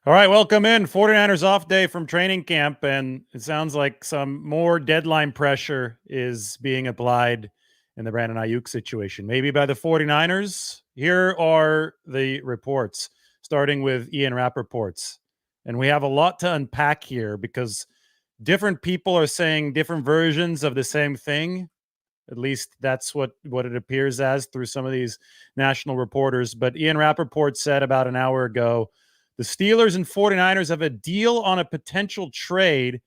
All right, welcome in. 49ers off day from training camp, and it sounds like some more deadline pressure is being applied in the Brandon Aiyuk situation, maybe by the 49ers. Here are the reports, starting with Ian Rappaport's. And we have a lot to unpack here because different people are saying different versions of the same thing. At least that's what it appears as through some of these national reporters. But Ian Rappaport said about an hour ago, the Steelers and 49ers have a deal on a potential trade,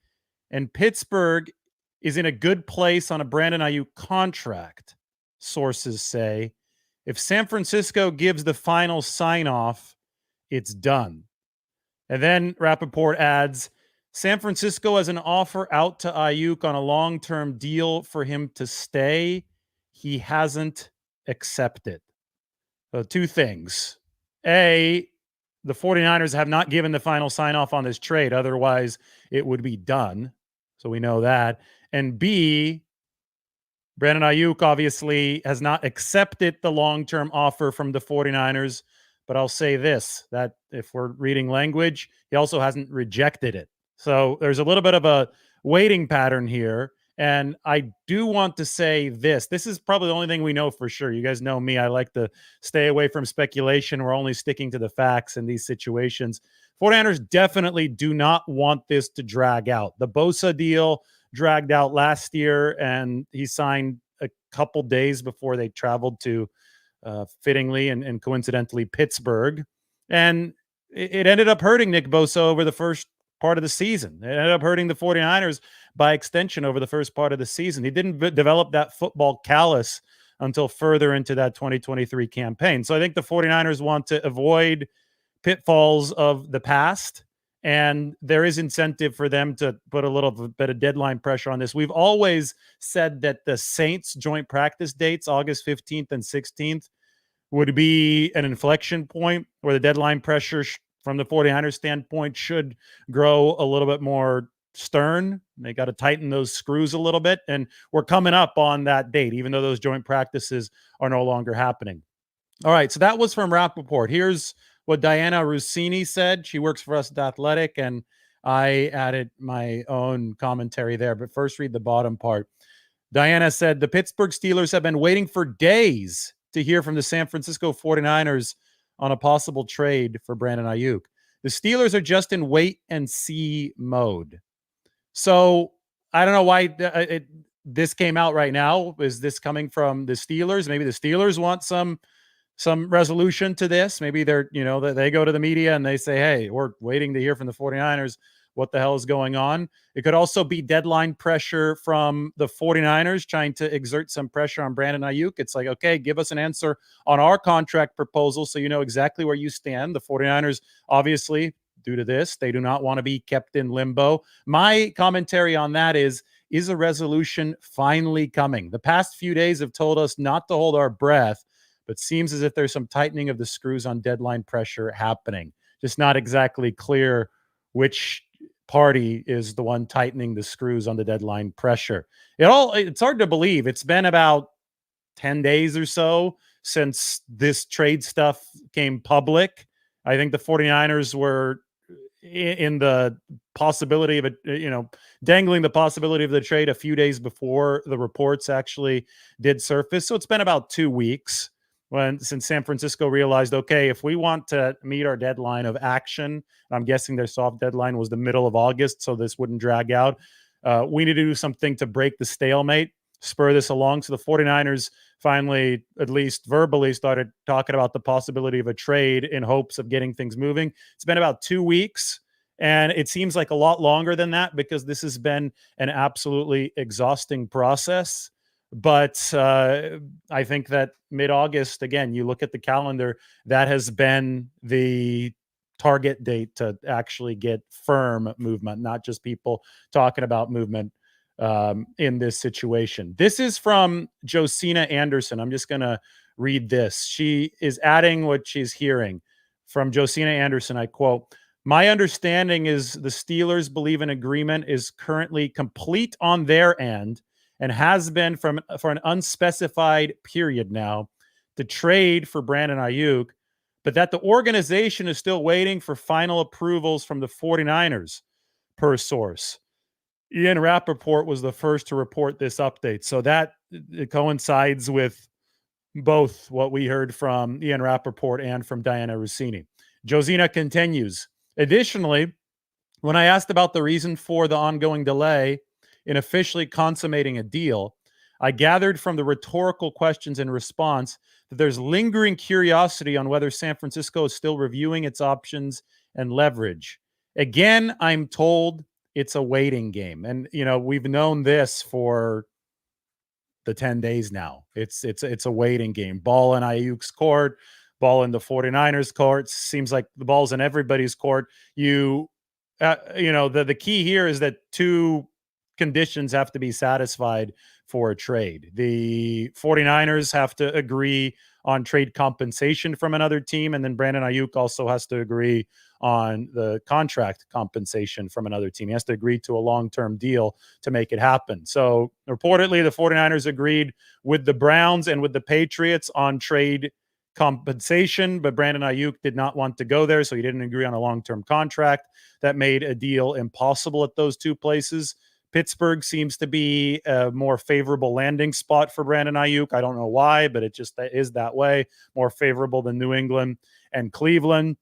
and Pittsburgh is in a good place on a Brandon Aiyuk contract, sources say. If San Francisco gives the final sign off, it's done. And then Rappaport adds, San Francisco has an offer out to Aiyuk on a long-term deal for him to stay. He hasn't accepted. So two things. A, the 49ers have not given the final sign-off on this trade. Otherwise, it would be done. So we know that. And B, Brandon Aiyuk obviously has not accepted the long-term offer from the 49ers. But I'll say this, that if we're reading language, he also hasn't rejected it. So there's a little bit of a waiting pattern here. And I do want to say this. This is probably the only thing we know for sure. You guys know me. I like to stay away from speculation. We're only sticking to the facts in these situations. 49ers definitely do not want this to drag out. The Bosa deal dragged out last year, and he signed a couple days before they traveled to fittingly and coincidentally Pittsburgh. And it ended up hurting Nick Bosa over the first part of the season. It ended up hurting the 49ers by extension over the first part of the season. He didn't develop that football callus until further into that 2023 campaign. So I think the 49ers want to avoid pitfalls of the past. And there is incentive for them to put a little bit of deadline pressure on this. We've always said that the Saints joint practice dates, August 15th and 16th, would be an inflection point where the deadline pressure from the 49ers standpoint should grow a little bit more stern. They got to tighten those screws a little bit. And we're coming up on that date, even though those joint practices are no longer happening. All right. So that was from Rappaport. Here's what Diana Rossini said. She works for us at Athletic, and I added my own commentary there. But first, read the bottom part. Diana said, the Pittsburgh Steelers have been waiting for days to hear from the San Francisco 49ers on a possible trade for Brandon Aiyuk. The Steelers are just in wait and see mode. So I don't know why this came out right now. Is this coming from the Steelers? Maybe the Steelers want some resolution to this. Maybe they're, they go to the media and they say, hey, we're waiting to hear from the 49ers. What the hell is going on? It could also be deadline pressure from the 49ers trying to exert some pressure on Brandon Aiyuk. It's like, okay, give us an answer on our contract proposal so you know exactly where you stand. The 49ers, obviously, due to this, they do not want to be kept in limbo. My commentary on that is a resolution finally coming? The past few days have told us not to hold our breath, but seems as if there's some tightening of the screws on deadline pressure happening. Just not exactly clear which party is the one tightening the screws on the deadline pressure. It's hard to believe. It's been about 10 days or so since this trade stuff came public. I think the 49ers were in the possibility of it, dangling the possibility of the trade a few days before the reports actually did surface. So it's been about 2 weeks since San Francisco realized, okay, if we want to meet our deadline of action, I'm guessing their soft deadline was the middle of August, so this wouldn't drag out. We need to do something to break the stalemate, spur this along. So the 49ers finally, at least verbally, started talking about the possibility of a trade in hopes of getting things moving. It's been about 2 weeks, and it seems like a lot longer than that because this has been an absolutely exhausting process. But I think that mid-August, again, you look at the calendar, that has been the target date to actually get firm movement, not just people talking about movement in this situation. This is from Josina Anderson. I'm just going to read this. She is adding what she's hearing from Josina Anderson. I quote, my understanding is the Steelers believe an agreement is currently complete on their end and has been for an unspecified period now to trade for Brandon Aiyuk, but that the organization is still waiting for final approvals from the 49ers, per source. Ian Rappaport was the first to report this update. So that it coincides with both what we heard from Ian Rappaport and from Diana Rossini. Josina continues. Additionally, when I asked about the reason for the ongoing delay in officially consummating a deal, I gathered from the rhetorical questions in response that there's lingering curiosity on whether San Francisco is still reviewing its options and leverage. Again, I'm told it's a waiting game. And, we've known this for the 10 days now. It's a waiting game. Ball in Ayuk's court, ball in the 49ers court. Seems like the ball's in everybody's court. The key here is that two conditions have to be satisfied for a trade. The 49ers have to agree on trade compensation from another team, and then Brandon Aiyuk also has to agree on the contract compensation from another team. He has to agree to a long-term deal to make it happen. So reportedly, the 49ers agreed with the Browns and with the Patriots on trade compensation, but Brandon Aiyuk did not want to go there, so he didn't agree on a long-term contract. That made a deal impossible at those two places. Pittsburgh seems to be a more favorable landing spot for Brandon Aiyuk. I don't know why, but it just is that way. More favorable than New England and Cleveland.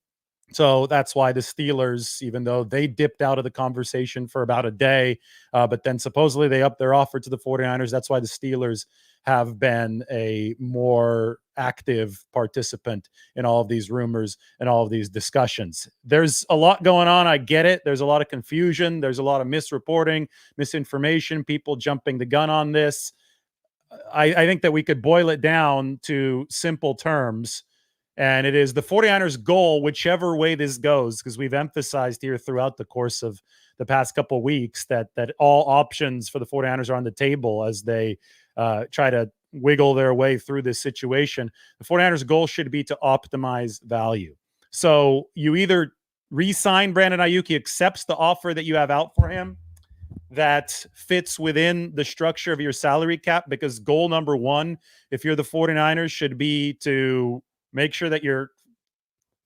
So that's why the Steelers, even though they dipped out of the conversation for about a day, but then supposedly they upped their offer to the 49ers. That's why the Steelers have been a more active participant in all of these rumors and all of these discussions. There's a lot going on. I get it. There's a lot of confusion. There's a lot of misreporting, misinformation, people jumping the gun on this. I think that we could boil it down to simple terms. And it is the 49ers' goal, whichever way this goes, because we've emphasized here throughout the course of the past couple of weeks that all options for the 49ers are on the table as they try to wiggle their way through this situation. The 49ers' goal should be to optimize value. So you either re-sign Brandon Aiyuk, he accepts the offer that you have out for him that fits within the structure of your salary cap, because goal number one, if you're the 49ers, should be to make sure that you're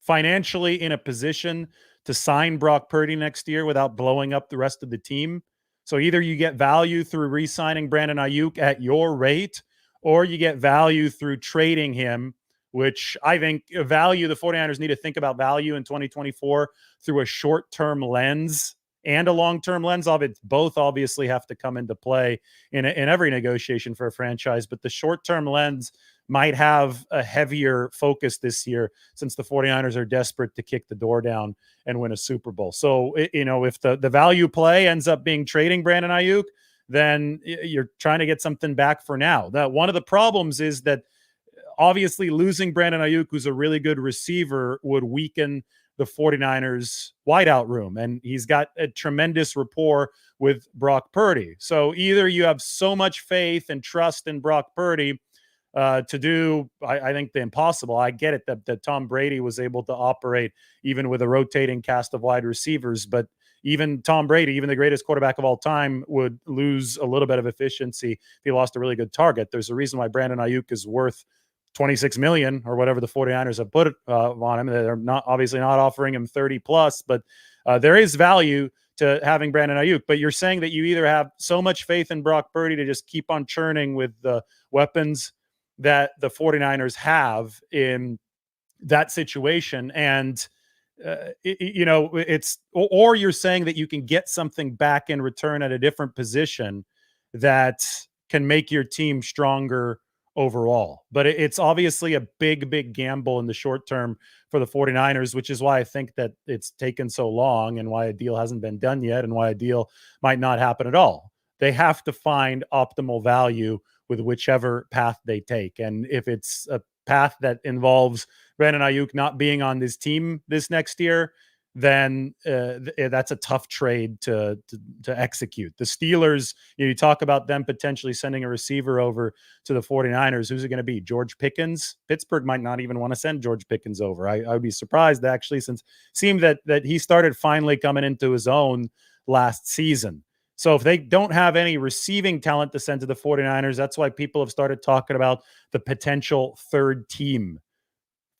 financially in a position to sign Brock Purdy next year without blowing up the rest of the team. So either you get value through re-signing Brandon Aiyuk at your rate, or you get value through trading him, which I think the 49ers need to think about value in 2024 through a short-term lens and a long-term lens of it. Both obviously have to come into play in every negotiation for a franchise, but the short-term lens might have a heavier focus this year since the 49ers are desperate to kick the door down and win a Super Bowl. So, if the value play ends up being trading Brandon Aiyuk, then you're trying to get something back for now. That one of the problems is that obviously losing Brandon Aiyuk, who's a really good receiver, would weaken the 49ers wideout room. And he's got a tremendous rapport with Brock Purdy. So either you have so much faith and trust in Brock Purdy to do, I think, the impossible. I get it that Tom Brady was able to operate even with a rotating cast of wide receivers, but even Tom Brady, even the greatest quarterback of all time, would lose a little bit of efficiency if he lost a really good target. There's a reason why Brandon Aiyuk is worth $26 million or whatever the 49ers have put on him. They're obviously not offering him 30 plus, but there is value to having Brandon Aiyuk. But you're saying that you either have so much faith in Brock Purdy to just keep on churning with the weapons that the 49ers have in that situation. And, or you're saying that you can get something back in return at a different position that can make your team stronger overall. But it's obviously a big, big gamble in the short term for the 49ers, which is why I think that it's taken so long and why a deal hasn't been done yet and why a deal might not happen at all. They have to find optimal value with whichever path they take. And if it's a path that involves Brandon Aiyuk not being on this team this next year, then that's a tough trade to execute. The Steelers, you talk about them potentially sending a receiver over to the 49ers. Who's it going to be? George Pickens? Pittsburgh might not even want to send George Pickens over. I would be surprised, actually, since it seemed that he started finally coming into his own last season. So if they don't have any receiving talent to send to the 49ers, that's why people have started talking about the potential third team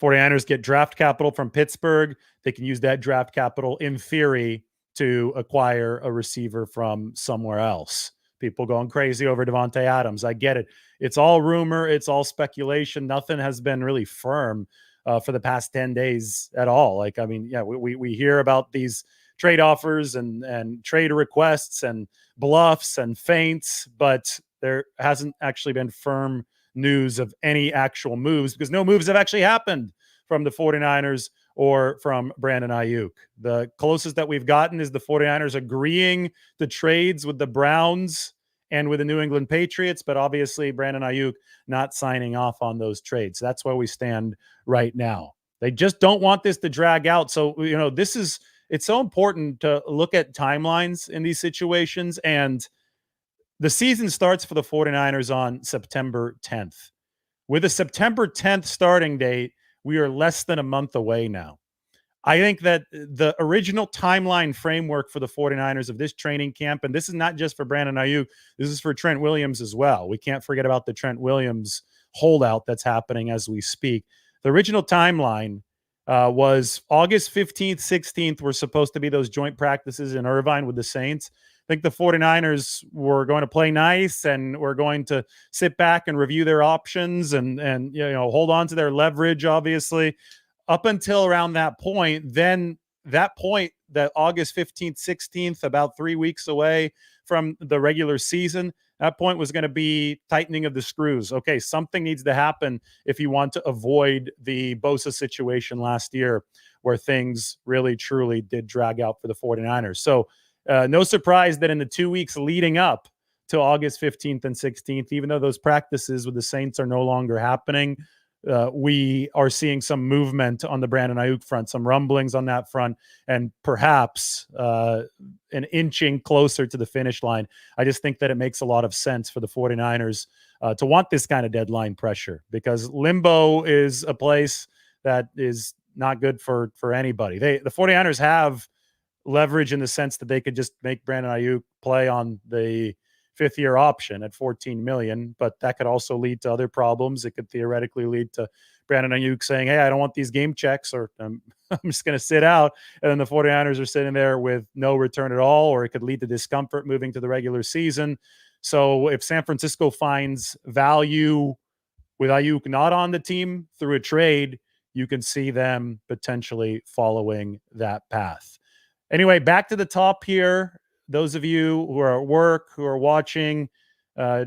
49ers get draft capital from Pittsburgh. They can use that draft capital, in theory, to acquire a receiver from somewhere else. People going crazy over Devontae Adams. I get it. It's all rumor. It's all speculation. Nothing has been really firm for the past 10 days at all. Like, I mean, yeah, we hear about these trade offers and trade requests and bluffs and feints, but there hasn't actually been firm news of any actual moves because no moves have actually happened from the 49ers or from Brandon Aiyuk. The closest that we've gotten is the 49ers agreeing to trades with the Browns and with the New England Patriots, but obviously Brandon Aiyuk not signing off on those trades. That's where we stand right now. They just don't want this to drag out. So, it's so important to look at timelines in these situations. And the season starts for the 49ers on September 10th. With a September 10th starting date, we are less than a month away now. I think that the original timeline framework for the 49ers of this training camp, and this is not just for Brandon Aiyuk, this is for Trent Williams as well. We can't forget about the Trent Williams holdout that's happening as we speak. The original timeline was August 15th, 16th were supposed to be those joint practices in Irvine with the Saints. I think the 49ers were going to play nice and were going to sit back and review their options and hold on to their leverage, obviously, up until around that point. Then that point, that August 15th, 16th, about 3 weeks away from the regular season, that point was going to be tightening of the screws. Okay, something needs to happen if you want to avoid the Bosa situation last year where things really, truly did drag out for the 49ers. So no surprise that in the 2 weeks leading up to August 15th and 16th, even though those practices with the Saints are no longer happening, we are seeing some movement on the Brandon Aiyuk front, some rumblings on that front, and perhaps an inching closer to the finish line. I just think that it makes a lot of sense for the 49ers to want this kind of deadline pressure because limbo is a place that is not good for anybody. The 49ers have leverage in the sense that they could just make Brandon Aiyuk play on the fifth-year option at $14 million, but that could also lead to other problems. It could theoretically lead to Brandon Aiyuk saying, hey, I don't want these game checks, or I'm just going to sit out. And then the 49ers are sitting there with no return at all, or it could lead to discomfort moving to the regular season. So if San Francisco finds value with Aiyuk not on the team through a trade, you can see them potentially following that path. Anyway, back to the top here. Those of you who are at work, who are watching,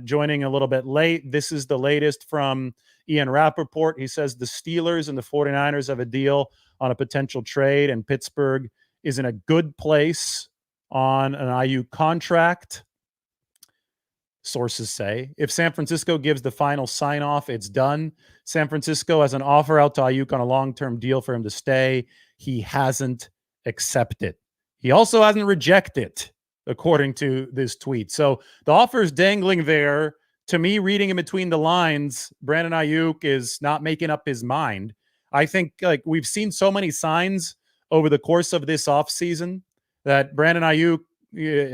joining a little bit late, this is the latest from Ian Rappaport. He says the Steelers and the 49ers have a deal on a potential trade, and Pittsburgh is in a good place on an Aiyuk contract. Sources say if San Francisco gives the final sign off, it's done. San Francisco has an offer out to Aiyuk on a long-term deal for him to stay. He hasn't accepted. He also hasn't rejected, according to this tweet. So the offer is dangling there. To me, reading in between the lines, Brandon Aiyuk is not making up his mind. I think we've seen so many signs over the course of this offseason that Brandon Aiyuk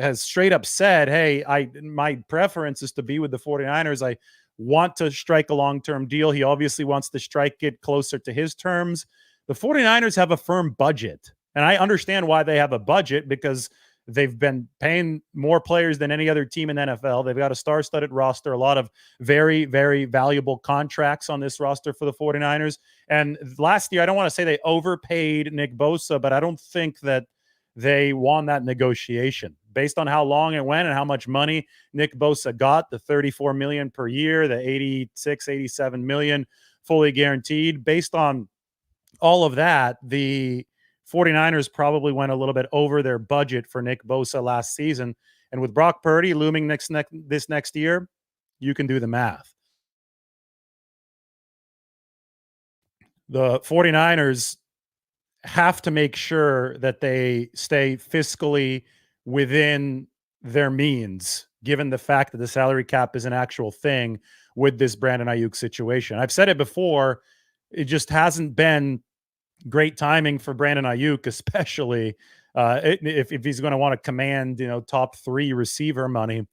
has straight up said, hey, my preference is to be with the 49ers. I want to strike a long-term deal. He obviously wants to strike it closer to his terms. The 49ers have a firm budget. And I understand why they have a budget because they've been paying more players than any other team in the NFL. They've got a star-studded roster, a lot of very, very valuable contracts on this roster for the 49ers. And last year, I don't want to say they overpaid Nick Bosa, but I don't think that they won that negotiation. Based on how long it went and how much money Nick Bosa got, the $34 million per year, the $86, $87 million fully guaranteed, based on all of that, the 49ers probably went a little bit over their budget for Nick Bosa last season. And with Brock Purdy looming this next year, you can do the math. The 49ers have to make sure that they stay fiscally within their means, given the fact that the salary cap is an actual thing with this Brandon Aiyuk situation. I've said it before, it just hasn't been great timing for Brandon Aiyuk, especially if he's going to want to command, top 3 receiver money.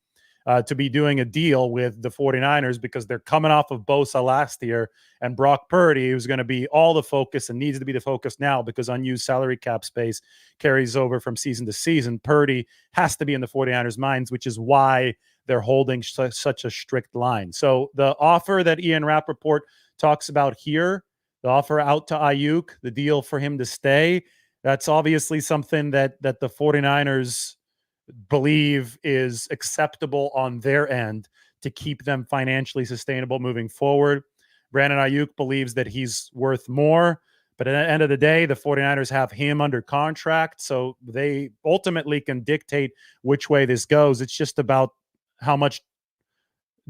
to be doing a deal with the 49ers because they're coming off of Bosa last year, and Brock Purdy, who's going to be all the focus and needs to be the focus now because unused salary cap space carries over from season to season. Purdy has to be in the 49ers' minds, which is why they're holding such a strict line. So the offer that Ian Rappaport talks about here, the offer out to Aiyuk, the deal for him to stay, that's obviously something that the 49ers believe is acceptable on their end to keep them financially sustainable moving forward. Brandon Aiyuk believes that he's worth more, but at the end of the day, the 49ers have him under contract, so they ultimately can dictate which way this goes. It's just about how much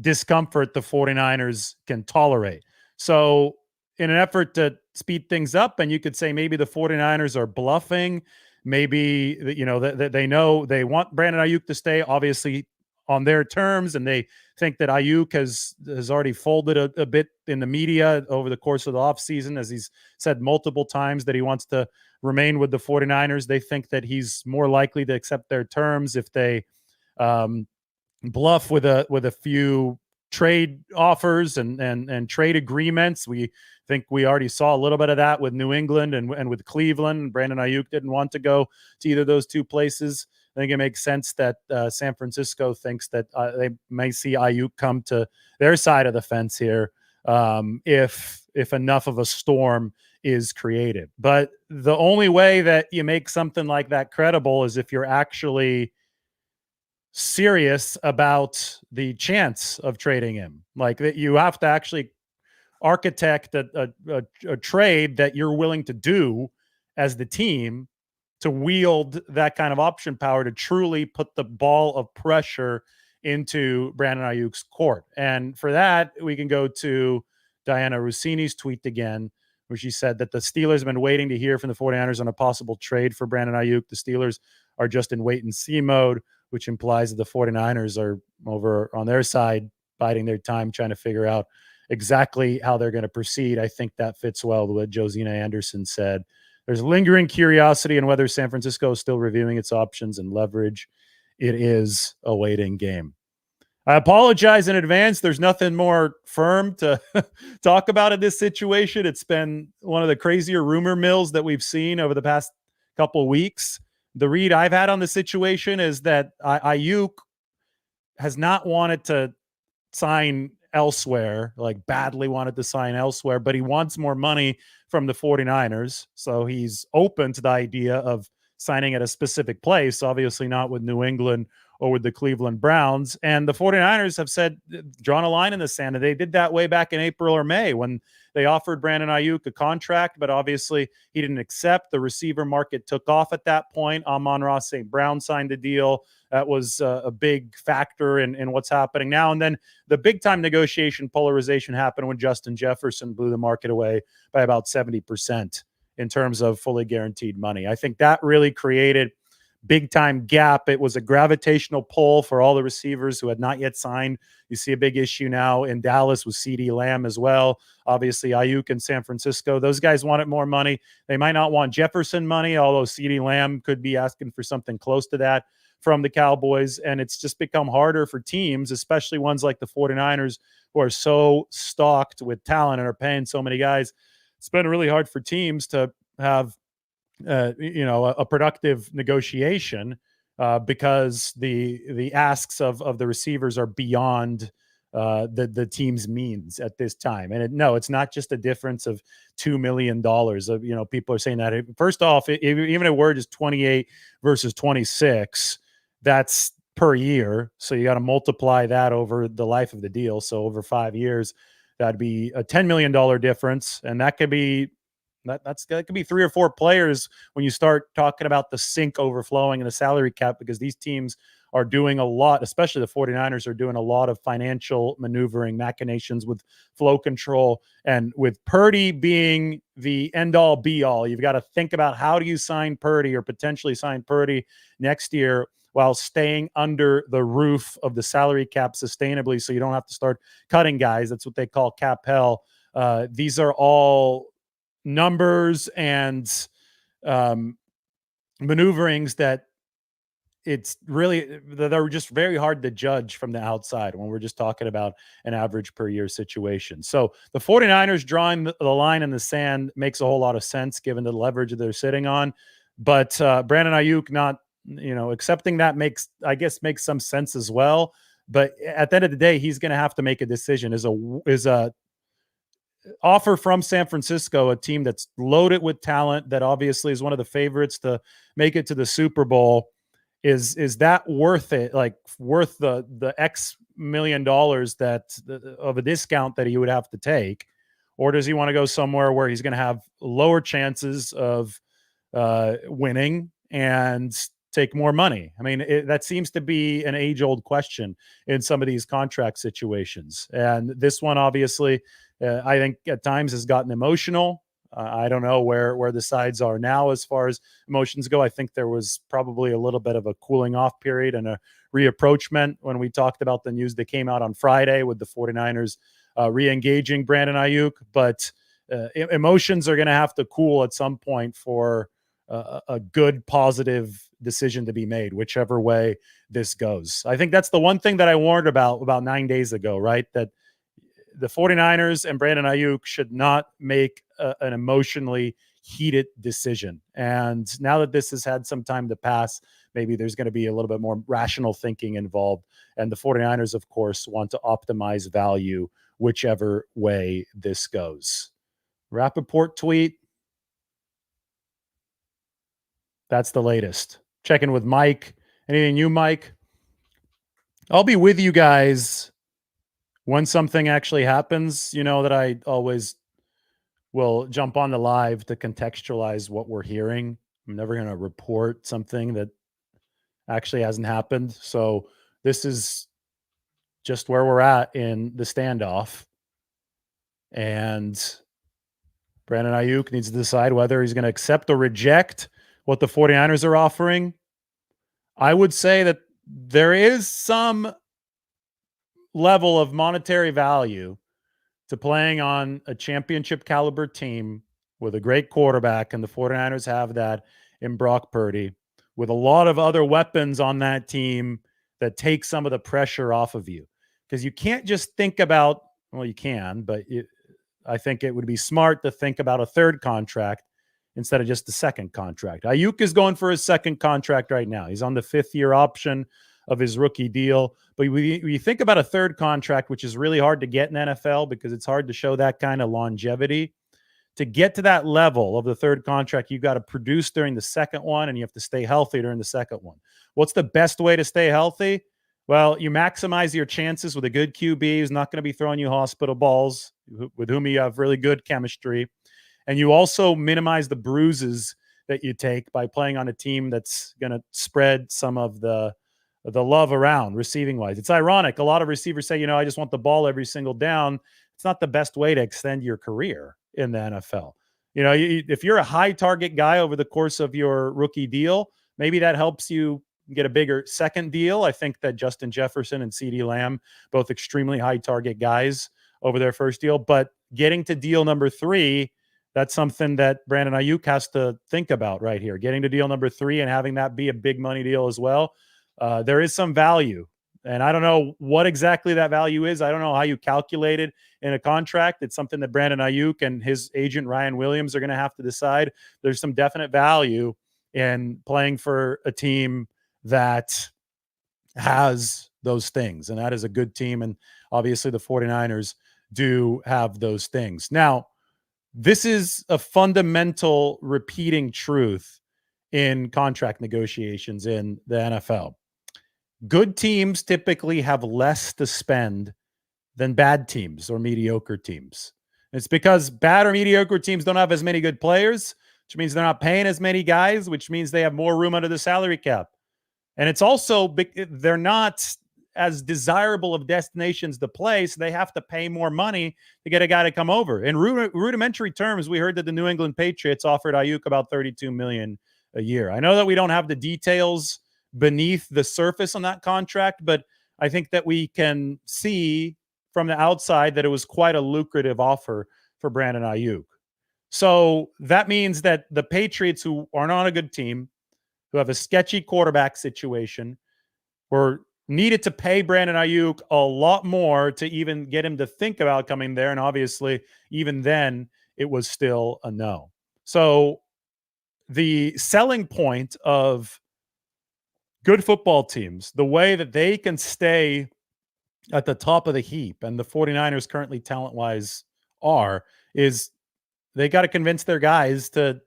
discomfort the 49ers can tolerate. So in an effort to speed things up, and you could say maybe the 49ers are bluffing, maybe they know they want Brandon Aiyuk to stay, obviously on their terms, and they think that Aiyuk has already folded a bit in the media over the course of the offseason, as he's said multiple times that he wants to remain with the 49ers. They think that he's more likely to accept their terms if they bluff with a few trade offers and trade agreements. We think we already saw a little bit of that with New England and with Cleveland. Brandon Aiyuk didn't want to go to either of those two places. I think it makes sense that San Francisco thinks that they may see Aiyuk come to their side of the fence here if enough of a storm is created. But the only way that you make something like that credible is if you're actually serious about the chance of trading him. Like that, you have to actually architect a trade that you're willing to do as the team to wield that kind of option power to truly put the ball of pressure into Brandon Ayuk's court. And for that, we can go to Diana Rossini's tweet again, where she said that the Steelers have been waiting to hear from the 49ers on a possible trade for Brandon Aiyuk. The Steelers are just in wait and see mode, which implies that the 49ers are over on their side, biding their time, trying to figure out exactly how they're going to proceed. I think that fits well with what Josina Anderson said. There's lingering curiosity in whether San Francisco is still reviewing its options and leverage. It is a waiting game. I apologize in advance. There's nothing more firm to talk about in this situation. It's been one of the crazier rumor mills that we've seen over the past couple of weeks. The read I've had on the situation is that Aiyuk has not wanted to sign elsewhere, like badly wanted to sign elsewhere, but he wants more money from the 49ers. So he's open to the idea of signing at a specific place, obviously not with New England or with the Cleveland Browns. And the 49ers have said, drawn a line in the sand, and they did that way back in April or May when they offered Brandon Aiyuk a contract, but obviously he didn't accept. The receiver market took off at that point. Amon-Ra St. Brown signed a deal. That was a big factor in what's happening now. And then the big-time negotiation polarization happened when Justin Jefferson blew the market away by about 70% in terms of fully guaranteed money. I think that really created big-time gap. It was a gravitational pull for all the receivers who had not yet signed. You see a big issue now in Dallas with CeeDee Lamb as well. Obviously, Aiyuk in San Francisco. Those guys wanted more money. They might not want Jefferson money, although CeeDee Lamb could be asking for something close to that from the Cowboys. And it's just become harder for teams, especially ones like the 49ers, who are so stocked with talent and are paying so many guys. It's been really hard for teams to have a productive negotiation because the asks of the receivers are beyond the team's means at this time. And it's not just a difference of $2 million. Of people are saying that. First off, even a word is 28 versus 26. That's per year, so you got to multiply that over the life of the deal. So over 5 years, that'd be a $10 million difference, and that could be. That could be 3 or 4 players when you start talking about the sink overflowing and the salary cap, because these teams are doing a lot, especially the 49ers are doing a lot of financial maneuvering, machinations with flow control. And with Purdy being the end-all be-all, you've got to think about how do you sign Purdy or potentially sign Purdy next year while staying under the roof of the salary cap sustainably so you don't have to start cutting guys. That's what they call cap hell. These are all numbers and maneuverings that it's really they're just very hard to judge from the outside when we're just talking about an average per year situation. So the 49ers drawing the line in the sand makes a whole lot of sense given the leverage that they're sitting on. But Brandon Ayuk not, accepting that makes some sense as well. But at the end of the day, he's going to have to make a decision. Is a offer from San Francisco, a team that's loaded with talent, that obviously is one of the favorites to make it to the Super Bowl. Is that worth it? Like worth the X million dollars that of a discount that he would have to take, or does he want to go somewhere where he's going to have lower chances of winning and take more money? I mean, that seems to be an age-old question in some of these contract situations, and this one obviously, I think at times has gotten emotional. I don't know where the sides are now as far as emotions go. I think there was probably a little bit of a cooling off period and a reapproachment when we talked about the news that came out on Friday with the 49ers re-engaging Brandon Ayuk. But emotions are going to have to cool at some point for a good, positive decision to be made, whichever way this goes. I think that's the one thing that I warned about 9 days ago, right? That the 49ers and Brandon Aiyuk should not make an emotionally heated decision. And now that this has had some time to pass, maybe there's going to be a little bit more rational thinking involved. And the 49ers, of course, want to optimize value whichever way this goes. Rappaport tweet. That's the latest. Checking with Mike. Anything new, Mike? I'll be with you guys when something actually happens. You know that I always will jump on the live to contextualize what we're hearing. I'm never going to report something that actually hasn't happened. So this is just where we're at in the standoff. And Brandon Aiyuk needs to decide whether he's going to accept or reject what the 49ers are offering. I would say that there is some level of monetary value to playing on a championship caliber team with a great quarterback, and the 49ers have that in Brock Purdy, with a lot of other weapons on that team that take some of the pressure off of you. Because you can't just think about, well, you can, but I think it would be smart to think about a third contract instead of just the second contract. Ayuk is going for his second contract right now. He's on the 5th-year option of his rookie deal. But we think about a third contract, which is really hard to get in NFL because it's hard to show that kind of longevity. To get to that level of the third contract, you've got to produce during the second one, and you have to stay healthy during the second one. What's the best way to stay healthy? Well, you maximize your chances with a good QB who's not going to be throwing you hospital balls, with whom you have really good chemistry. And you also minimize the bruises that you take by playing on a team that's going to spread some of the love around receiving wise. It's ironic. A lot of receivers say, I just want the ball every single down. It's not the best way to extend your career in the NFL. If you're a high target guy over the course of your rookie deal, maybe that helps you get a bigger second deal. I think that Justin Jefferson and CeeDee Lamb, both extremely high target guys over their first deal, but getting to deal number 3, that's something that Brandon Aiyuk has to think about right here. Getting to deal number 3 and having that be a big money deal as well. There is some value, and I don't know what exactly that value is. I don't know how you calculate it in a contract. It's something that Brandon Aiyuk and his agent Ryan Williams are going to have to decide. There's some definite value in playing for a team that has those things, and that is a good team, and obviously the 49ers do have those things. Now, this is a fundamental repeating truth in contract negotiations in the NFL. Good teams typically have less to spend than bad teams or mediocre teams. It's because bad or mediocre teams don't have as many good players, which means they're not paying as many guys, which means they have more room under the salary cap. And it's also, they're not as desirable of destinations to play, so they have to pay more money to get a guy to come over. In rudimentary terms, we heard that the New England Patriots offered Aiyuk about $32 million a year. I know that we don't have the details beneath the surface on that contract, but I think that we can see from the outside that it was quite a lucrative offer for Brandon Aiyuk. So that means that the Patriots, who are not a good team, who have a sketchy quarterback situation, were needed to pay Brandon Aiyuk a lot more to even get him to think about coming there. And obviously, even then, it was still a no. So the selling point of good football teams, the way that they can stay at the top of the heap, and the 49ers currently talent-wise are, is they got to convince their guys to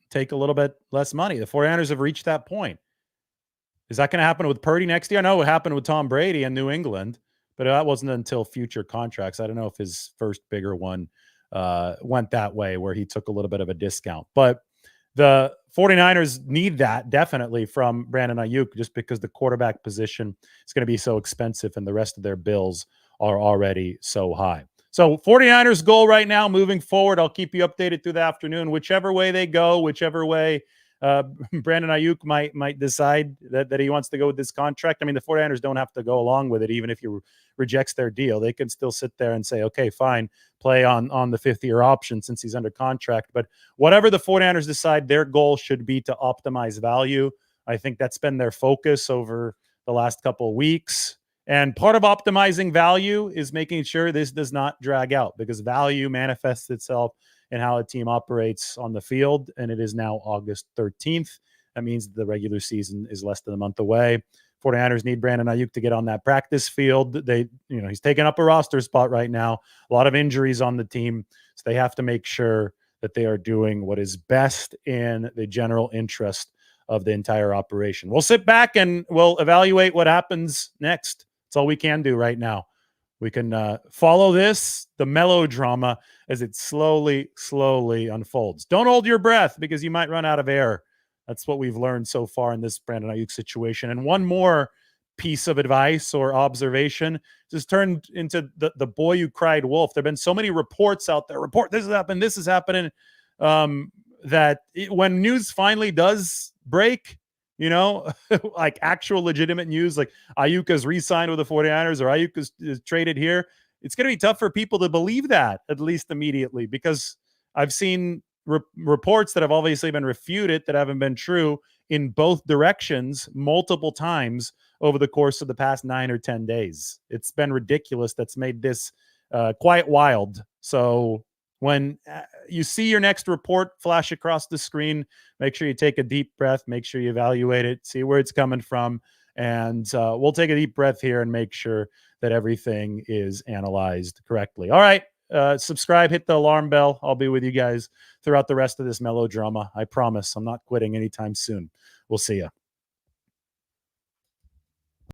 take a little bit less money. The 49ers have reached that point. Is that going to happen with Purdy next year? I know it happened with Tom Brady in New England, but that wasn't until future contracts. I don't know if his first bigger one went that way, where he took a little bit of a discount. But the 49ers need that definitely from Brandon Aiyuk, just because the quarterback position is going to be so expensive and the rest of their bills are already so high. So 49ers goal right now moving forward. I'll keep you updated through the afternoon. Whichever way they go, whichever way Brandon Aiyuk might decide that he wants to go with this contract. I mean, the 49ers don't have to go along with it, even if he rejects their deal. They can still sit there and say, okay, fine, play on the fifth-year option since he's under contract. But whatever the 49ers decide, their goal should be to optimize value. I think that's been their focus over the last couple of weeks. And part of optimizing value is making sure this does not drag out, because value manifests itself in how a team operates on the field. And it is now August 13th. That means the regular season is less than a month away. 49ers need Brandon Aiyuk to get on that practice field. He's taking up a roster spot right now. A lot of injuries on the team. So they have to make sure that they are doing what is best in the general interest of the entire operation. We'll sit back and we'll evaluate what happens next. That's all we can do right now. We can follow the melodrama, as it slowly unfolds. Don't hold your breath, because you might run out of air. That's what we've learned so far in this Brandon Aiyuk situation. And one more piece of advice or observation just turned into the boy who cried wolf. There have been so many reports out there. Report this has happened, this is happening, when news finally does break, like actual legitimate news, like Aiyuk has re-signed with the 49ers or Aiyuk is traded here, it's going to be tough for people to believe that, at least immediately, because I've seen reports that have obviously been refuted, that haven't been true in both directions multiple times over the course of the past 9 or 10 days. It's been ridiculous. That's made this quite wild. So when you see your next report flash across the screen, make sure you take a deep breath, make sure you evaluate it, see where it's coming from. And we'll take a deep breath here and make sure that everything is analyzed correctly. All right. Subscribe, hit the alarm bell. I'll be with you guys throughout the rest of this melodrama. I promise I'm not quitting anytime soon. We'll see you.